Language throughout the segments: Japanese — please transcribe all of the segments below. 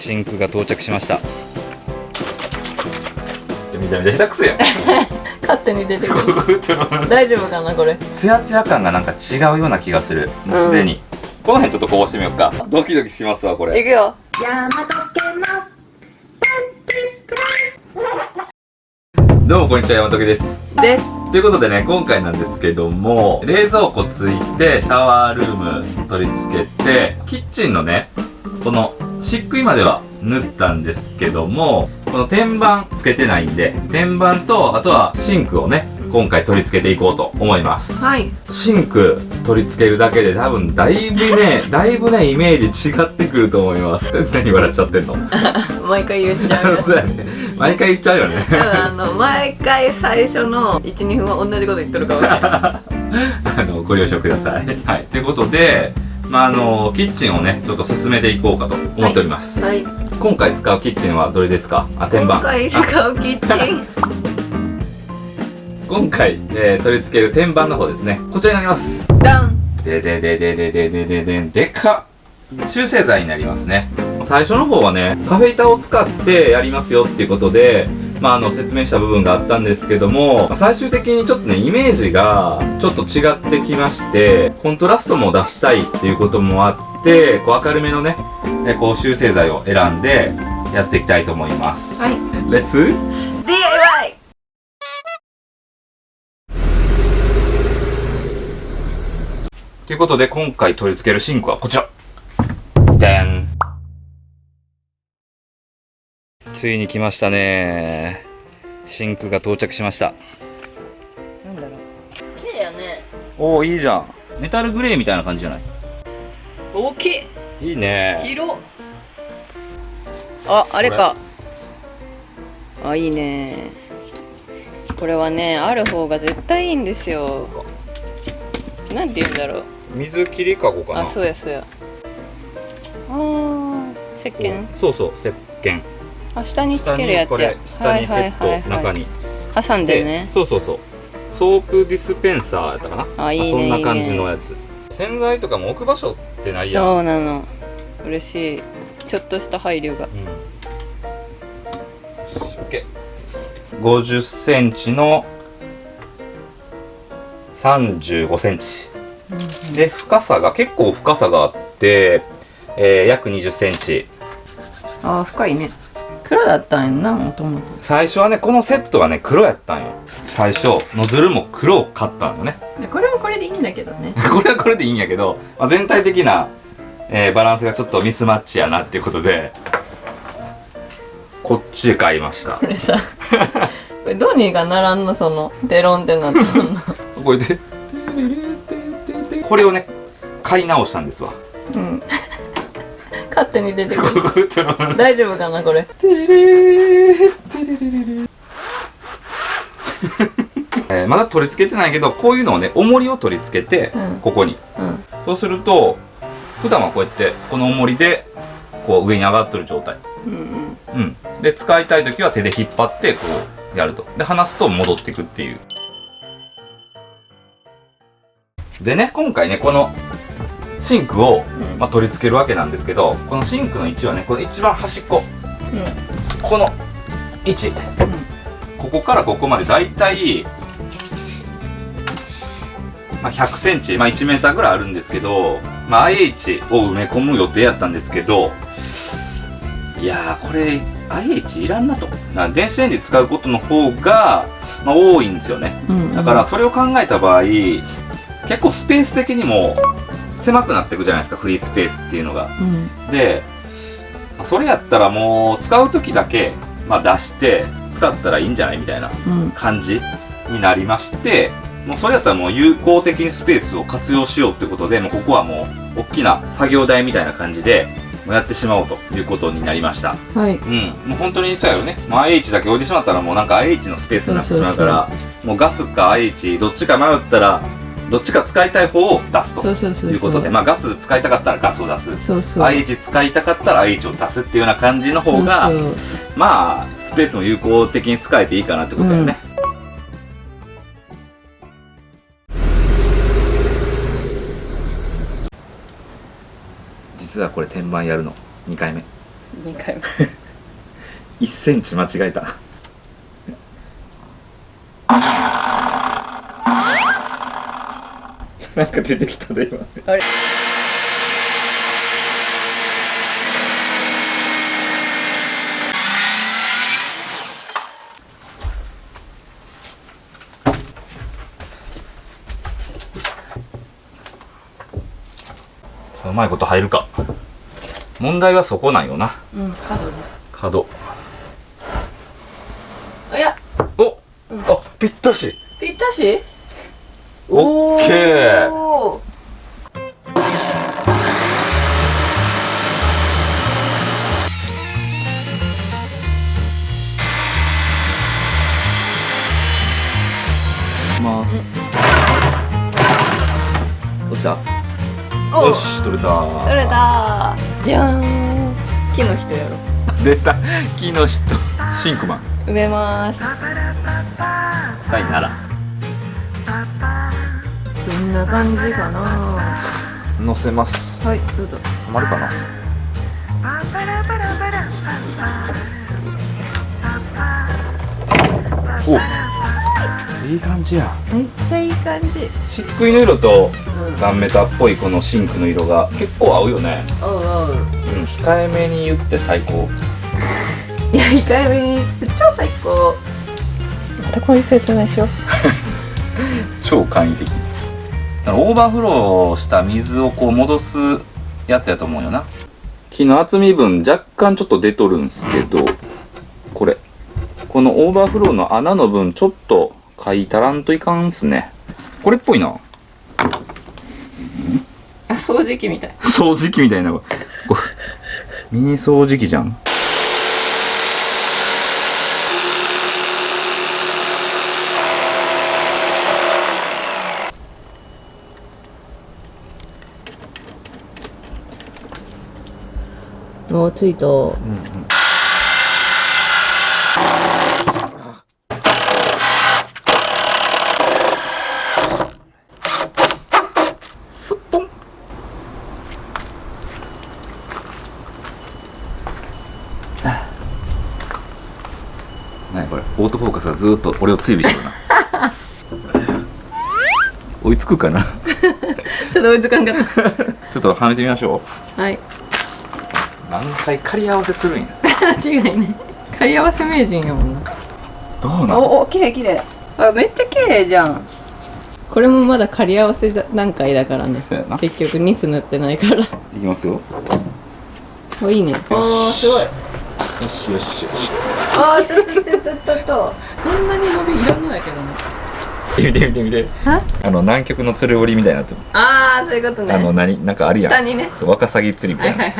シンクが到着しました。めちゃめちゃ下手くそやん。勝手に出てくる。大丈夫かなこれ。ツヤツヤ感がなんか違うような気がする。もうすでに。この辺ちょっとこぼしてみようか。ドキドキしますわこれ。いくよ。どうもこんにちは、山時です。です。ということでね、今回なんですけども、冷蔵庫ついてシャワールーム取り付けて、キッチンのね、この漆喰までは塗ったんですけども、この天板つけてないんで、天板とあとはシンクをね、今回取り付けていこうと思います。はい。シンク取り付けるだけで多分だいぶねイメージ違ってくると思います。何笑っちゃってんの？毎回言っちゃう。そうやね。毎回言っちゃうよね。毎回最初の1、2分は同じこと言ってるかもしれない。ご了承ください。はい。ということで、キッチンをね、ちょっと進めていこうかと思っております。はい。今回使うキッチンはどれですか？天板。今回使うキッチン。今回、取り付ける天板の方ですね。こちらになります。ダン。でかっ。集成材になりますね。最初の方はね、カフェ板を使ってやりますよっていうことで、説明した部分があったんですけども、最終的にちょっとね、イメージがちょっと違ってきまして、コントラストも出したいっていうこともあって、こう明るめのね、こう集成材を選んでやっていきたいと思います。はい。レッツ DIY。ということで、今回取り付けるシンクはこちら。でん。ついに来ましたね。シンクが到着しました。なんだろう。綺麗やね。おー、いいじゃん。メタルグレーみたいな感じじゃない？大きい。いいね。広。あ、あれか。あ、いいね。これはね、ある方が絶対いいんですよ。なんて言うんだろう。水切りかごかな。あ、そうやそうや。あー、石鹸。そうそう、石鹸。あ、下につけるやつや。下にセット、中に挟んでね。そうそうそう。ソープディスペンサーやったかな。あ、いいね。そんな感じのやつ。洗剤とかも置く場所ってないやん。そうなの。嬉しい。ちょっとした配慮が。OK。50センチの35センチ。で、結構深さがあって、約20センチ。あー、深いね。黒だったんやんな、もともと。最初はね、このセットはね、黒やったんよ。最初、ノズルも黒を買ったんよね。これはこれでいいんだけどね。これはこれでいいんやけど、全体的な、バランスがちょっとミスマッチやなっていうことで、こっち買いました。これさ、これどうにかならんの、その、デロンってなったの。これで、これをね、買い直したんですわ。うん。勝手に出てくる。大丈夫かなこれ。まだ取り付けてないけど、こういうのをね、重りを取り付けて、ここに。そうすると、普段はこうやってこの重りでこう上に上がっとる状態。で、使いたい時は手で引っ張ってこうやると。で、離すと戻っていくっていう。でね、今回ね、このシンクを、取り付けるわけなんですけど、このシンクの位置はね、この一番端っこ、この位置、ここからここまでだいたい100センチ、1メーターぐらいあるんですけど、IH を埋め込む予定やったんですけど、いやー、これ IH いらんなと。電子レンジ使うことの方が、多いんですよね。だからそれを考えた場合、結構スペース的にも狭くなっていくじゃないですか、フリースペースっていうのが。で、それやったらもう使う時だけ、出して使ったらいいんじゃないみたいな感じになりまして、もうそれやったらもう有効的にスペースを活用しようってことで、もうここはもう大きな作業台みたいな感じでもうやってしまおうということになりました。はい。もう本当にそうやよね。もう IH だけ置いてしまったらもうなんか IH のスペースになってしまうから、もうガスか IH どっちか迷ったらどっちか使いたい方を出すということで、ガス使いたかったらガスを出す、IH 使いたかったら IH を出すっていうような感じの方が、スペースも有効的に使えていいかなってことだよね。実はこれ天板やるの2回目。2回目。1センチ間違えた。なんか出てきたで今。あれうまいこと入るか。問題はそこなんよな。うん、角ね。角。あ、いや、お、あ、ぴったし。ぴったし。オッケー。おー。ます。どっちだ。およし、取れた。取れたー。じゃーん。木の人やろ。出た。木の人。シンクマン。埋めます。さいなら。どんな感じかな。乗せます。はい、どうぞ。はまるかな。お、いい感じや。めっちゃいい感じ。漆喰の色とうん。ガンメタっぽいこのシンクの色が結構合うよね。おうおう。うん、控えめに言って最高。いや、控えめに言って超最高。またこういう説明しよう。超簡易的。だからオーバーフローした水をこう戻すやつやと思うよな。木の厚み分若干ちょっと出とるんすけど、これこのオーバーフローの穴の分ちょっと書いたらんといかんっすね。これっぽいな。あ、掃除機みたい。掃除機みたいな。こうミニ掃除機じゃん。もうついた。何これ、オートフォーカスがずーっと俺を追尾してるな。追いつくかな。ちょっと追いつかんかっちょっとはめてみましょた。はい。う。何回仮合わせするんや。間違いない。刈り合わせ名人やもんな。どうなの。お、綺麗綺麗。あ、めっちゃ綺麗じゃん。これもまだ刈り合わせ段階だからね。そうやな。い結局ニス塗ってないから。きますよ。お、いいね。あー、すごい。よしよしよし。あー、ちょっと。そんなに伸びいらんのやけどね。見て見て見て。南極のつる織りみたいになってる。あー、そういうことね。なんかあるやん。下にね。そうワカサギ釣りみたいな。はい。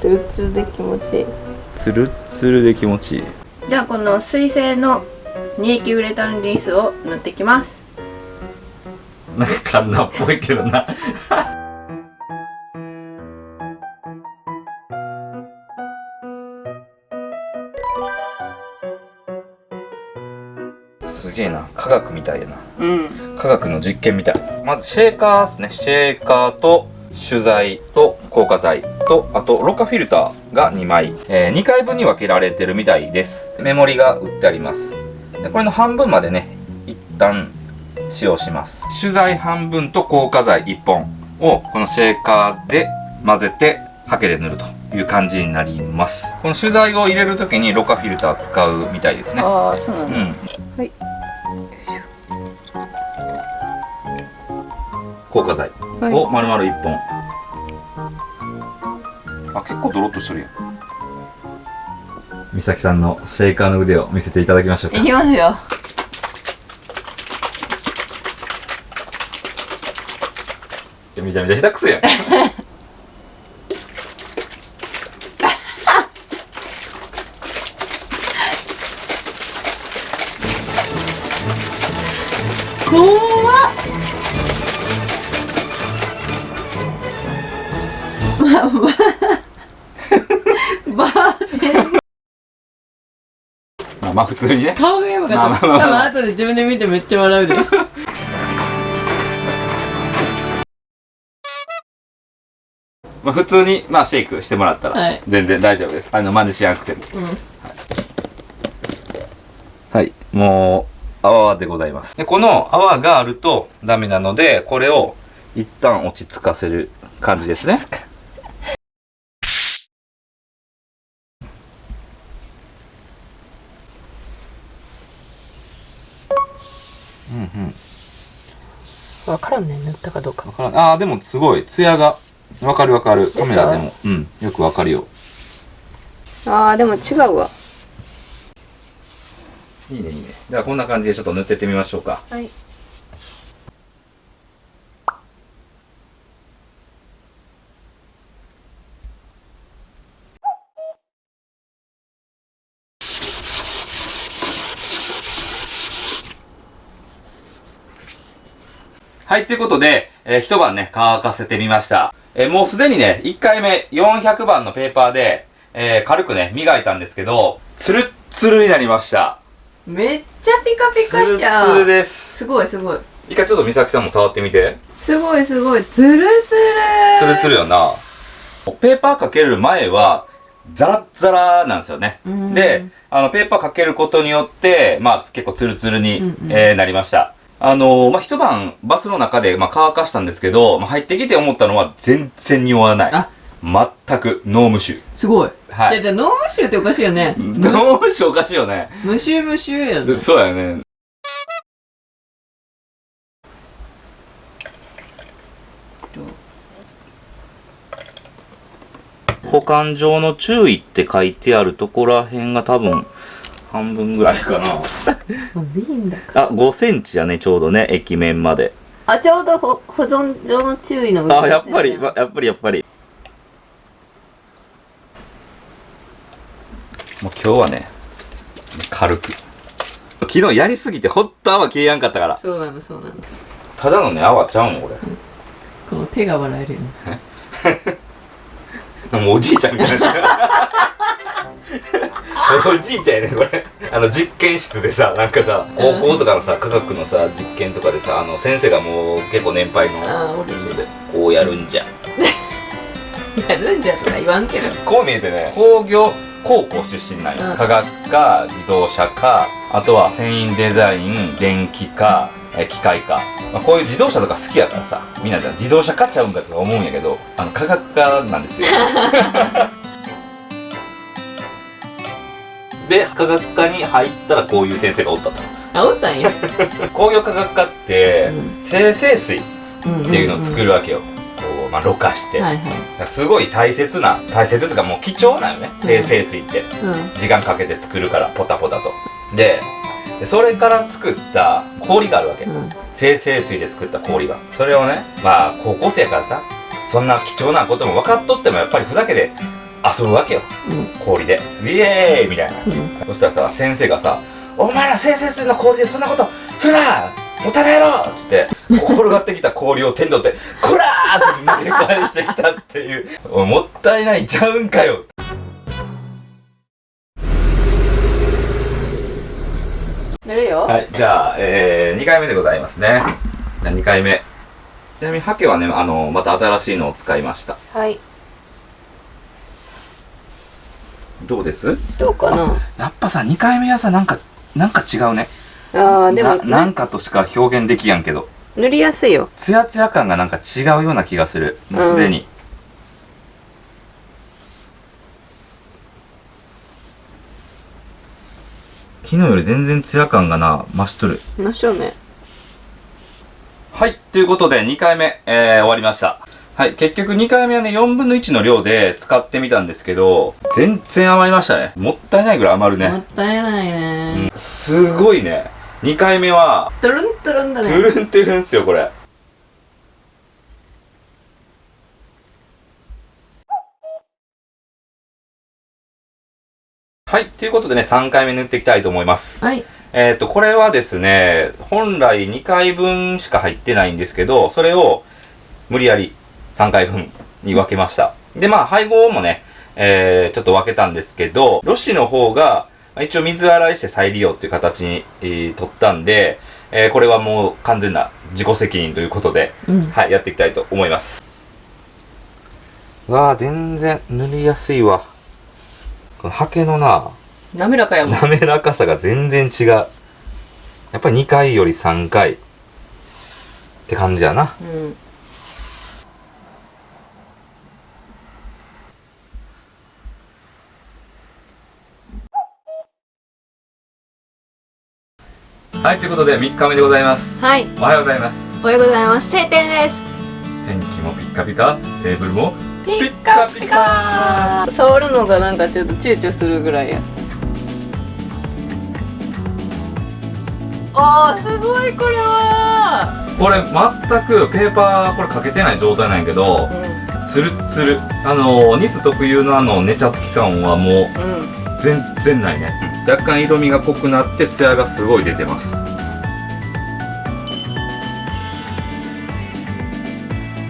ツルツルで気持ちいい。つるつるで気持ちいい。じゃあこの水性の二液ウレタンリースを塗ってきます。なんかカンナっぽいけどな。すげえな、科学みたいやな。うん。科学の実験みたい。まずシェーカーですね。シェーカーと酒剤と硬化剤と、あとろ過フィルターが2枚、2回分に分けられてるみたいです。メモリが売ってあります。でこれの半分までね、一旦使用します。酒剤半分と硬化剤1本をこのシェーカーで混ぜてハケで塗るという感じになります。この酒剤を入れるときにろ過フィルター使うみたいですね。ああ、そうなんだ。うん。はい。硬化剤はいを丸々1本。あ、結構ドロッとしてるやん。美咲さんのシェーカーの腕を見せていただきましょうか。いきますよ。めちゃめちゃ下手くそやん。怖っ。バーテン。まあ普通にね。顔がやばかった。まあまあまあまあ多分後で自分で見てめっちゃ笑うで。まあ普通に、まあシェイクしてもらったら、はい全然大丈夫です。真似しなくても。うん。はい。もう、泡でございます。で、この泡があるとダメなので、これを一旦落ち着かせる感じですね。うんうん。わからんね、塗ったかどうか。わからん。ああ、でもすごい、ツヤが、わかるわかる。カメラでも、うん、よくわかるよ。ああ、でも違うわ。いいね、いいね。じゃあこんな感じでちょっと塗ってってみましょうか。はい。はい、ということで、一晩ね、乾かせてみました。もうすでにね、1回目400番のペーパーで、軽くね、磨いたんですけど、ツルッツルになりました。めっちゃピカピカじゃん。ツルツルです。すごいすごい。一回ちょっと美咲さんも触ってみて。すごいすごい。ツルツル。ツルツルよな。ペーパーかける前は、ザラッザラなんですよね。で、ペーパーかけることによって、まあ結構ツルツルに、なりました。一晩バスの中で、乾かしたんですけど、入ってきて思ったのは全然匂わない。あ、全くノームシュ。すごい。はい。じゃあノームシュっておかしいよね。ノームシュおかしいよね。ムシュムシュやね。そうやね。保管上の注意って書いてあるところらへんが多分半分ぐらいかな。瓶だかあ、5センチやね、ちょうどね、液面まで。ら。あ、ちょうど保存上の注意の上。あ、やっぱり。もう今日はね、軽く。昨日やりすぎてほんと泡消えやんかったから。そうなのそうなの。ただのね、泡ちゃうんよ、これ。この手が笑えるよね。もうおじいちゃんみたいな。おじいちゃんやね、これ。実験室でさ、なんかさ、高校とかのさ、科学のさ、実験とかでさ、先生がもう結構年配の人で、こうやるんじゃ。やるんじゃとか言わんけど。こう見えてね、工業高校出身なんよ。科学科、自動車科、あとは繊維デザイン、電気科、機械科。こういう自動車とか好きやからさ、みんなで自動車買っちゃうんかとか思うんやけど、科学科なんですよ。で、科学科に入ったらこういう先生がおったと。あ、おったんや。工業科学科って、精製水っていうのを作るわけよ。こう、ろ過して。はいはい。すごい大切というかもう貴重なんよね、精製水って。時間かけて作るから、ポタポタと。で、それから作った氷があるわけ。精製水で作った氷が。それをね、高校生やからさ、そんな貴重なことも分かっとってもやっぱりふざけて遊ぶわけよ。氷で。ウィエーイみたいな。そしたらさ、先生がさ、お前ら精製水の氷でそんなことするなもたれろっつって、転がってきた氷を手に取って、こらーって投げ返してきたっていう。もったいないちゃうんかよ。塗るよ。はい、じゃあ、2回目でございますね。じゃあ2回目。ちなみにハケはね、また新しいのを使いました。はい。どうです？どうかな。やっぱさ、2回目はさ、なんか違うね。ああ、でもなんかとしか表現できやんけど。塗りやすいよ。ツヤツヤ感がなんか違うような気がする。もうすでに。昨日より全然ツヤ感が増しとる。増しようね。はい。ということで、2回目、終わりました。はい。結局2回目はね、4分の1の量で使ってみたんですけど、全然余りましたね。もったいないぐらい余るね。もったいないね。すごいね。2回目は、トゥルントゥルンだね。トゥルントゥルンっすよ、これ。はい。ということでね、3回目塗っていきたいと思います。はい。これはですね、本来2回分しか入ってないんですけど、それを無理やり3回分に分けました。で、配合もね、ちょっと分けたんですけど、ロシの方が、一応水洗いして再利用っていう形に、取ったんで、これはもう完全な自己責任ということで、はい、やっていきたいと思います。わあ、全然塗りやすいわ。このハケのな、滑らかやもん。滑らかさが全然違う。やっぱり2回より3回って感じやな。はい、ということで3日目でございます。はい。おはようございます。おはようございます。晴天です。天気もピッカピカ、テーブルもピッカピカ。触るのがなんかちょっと躊躇するぐらいや。すごいこれは。これ全くペーパーこれかけてない状態なんやけど、ツルッツル。ニス特有のネチャつき感はもう全然ないね。若干色味が濃くなってツヤがすごい出てます。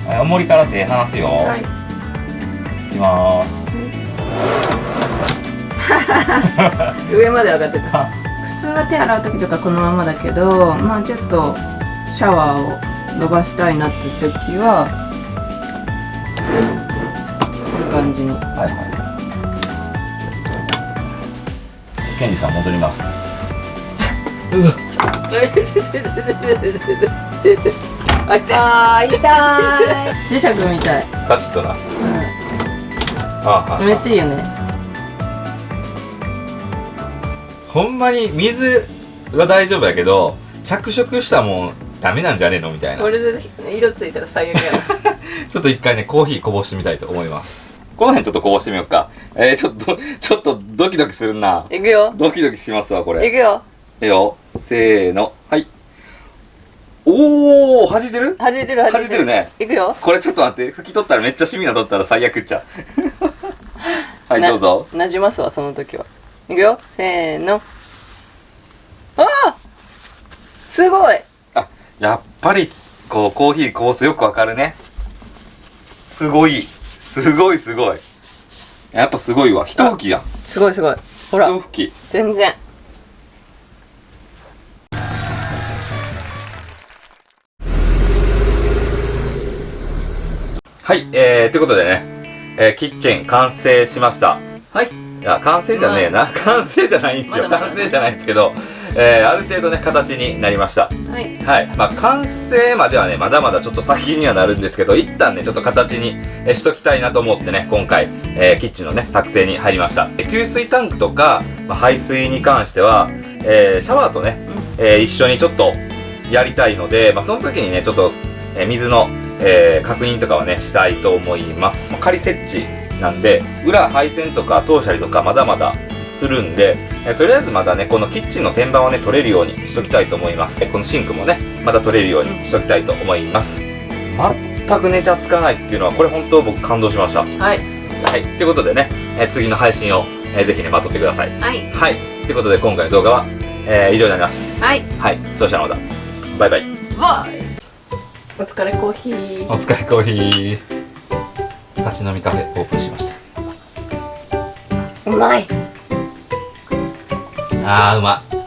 重りから手離すよ。はい。いきまーす。上まで上がってた。普通は手洗う時とかこのままだけど、まあちょっとシャワーを伸ばしたいなって時はこういう感じに。はいはい。ケンジさん戻ります。痛い。磁石みたい。カチッとな。めっちゃいいよね。ほんまに水は大丈夫やけど着色したもんダメなんじゃねえのみたいな。これで色ついたら最悪やな。ちょっと一回ねコーヒーこぼしてみたいと思います。この辺ちょっとこぼしてみようか。ちょっとドキドキするな。いくよ。ドキドキしますわこれ。いくよ。いいよ。せーの。はい。おお、弾いてる？弾いてる弾いてるね。いくよ。これちょっと待って、拭き取ったらめっちゃシミな取ったら最悪っちゃう。はい、どうぞ。なじますわその時は。いくよ。せーの。すごい。やっぱりこうコーヒーこぼすよくわかるね。すごい。すごい。やっぱすごいわ。一吹きやん。すごい。ほら。一吹き。全然。はい、ということでね、キッチン完成しました。はい。いや、完成じゃねえな。完成じゃないんですよ。まだ完成じゃないんですけど、ある程度ね、形になりました。はい。はい。まあ、完成まではね、まだまだちょっと先にはなるんですけど、一旦ね、ちょっと形にしときたいなと思ってね、今回、キッチンのね、作成に入りました。給水タンクとか、排水に関しては、シャワーとね、一緒にちょっとやりたいので、その時にね、ちょっと、水の、確認とかはね、したいと思います。仮設置なんで、裏配線とか通したりとかまだまだするんで、とりあえずまだね、このキッチンの天板はね、取れるようにしときたいと思います。このシンクもね、また取れるようにしときたいと思います。全くネチャつかないっていうのは、これ本当僕感動しました。はい。はい。ということでね、次の配信を、ぜひね、待っとってください。はい。はい。ということで、今回の動画は、以上になります。はい。はい。そしたらまた。バイバイ。バイ。お疲れコーヒー。お疲れコーヒー。立ち飲みカフェオープンしました。うまい。うまい。